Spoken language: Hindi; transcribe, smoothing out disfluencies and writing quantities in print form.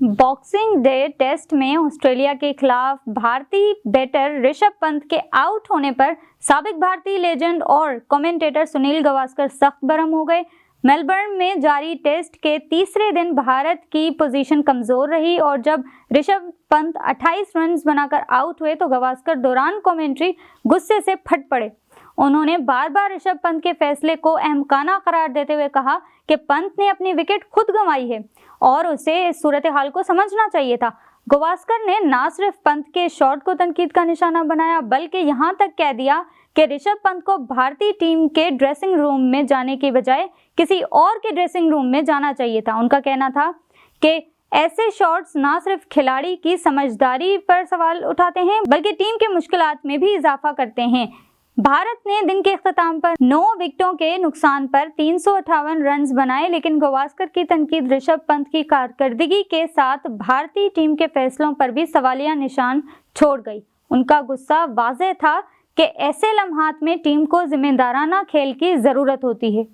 बॉक्सिंग डे टेस्ट में ऑस्ट्रेलिया के खिलाफ भारतीय बैटर ऋषभ पंत के आउट होने पर साबिक भारतीय लेजेंड और कमेंटेटर सुनील गावस्कर सख्त बरहम हो गए। मेलबर्न में जारी टेस्ट के तीसरे दिन भारत की पोजीशन कमजोर रही और जब ऋषभ पंत 28 रन बनाकर आउट हुए तो गावस्कर दौरान कमेंट्री गुस्से से फट पड़े। उन्होंने बार बार ऋषभ पंत के फैसले को अहमकाना करार देते हुए कहा कि पंत ने अपनी विकेट खुद गंवाई है और उसे इस सूरत हाल को समझना चाहिए था। गावस्कर ने न सिर्फ पंत के शॉट को तनकीद का निशाना बनाया बल्कि यहां तक कह दिया कि ऋषभ पंत को भारतीय टीम के ड्रेसिंग रूम में जाने की बजाय किसी और के ड्रेसिंग रूम में जाना चाहिए था। उनका कहना था कि ऐसे शॉट्स न सिर्फ खिलाड़ी की समझदारी पर सवाल उठाते हैं बल्कि टीम की मुश्किलात में भी इजाफा करते हैं। भारत ने दिन के इख्तिताम पर 9 विकेटों के नुकसान पर 358 रन बनाए, लेकिन गावस्कर की तनकीद ऋषभ पंत की कारकर्दगी के साथ भारतीय टीम के फैसलों पर भी सवालिया निशान छोड़ गई। उनका गुस्सा वाज़ेह था कि ऐसे लम्हात में टीम को जिम्मेदाराना खेल की जरूरत होती है।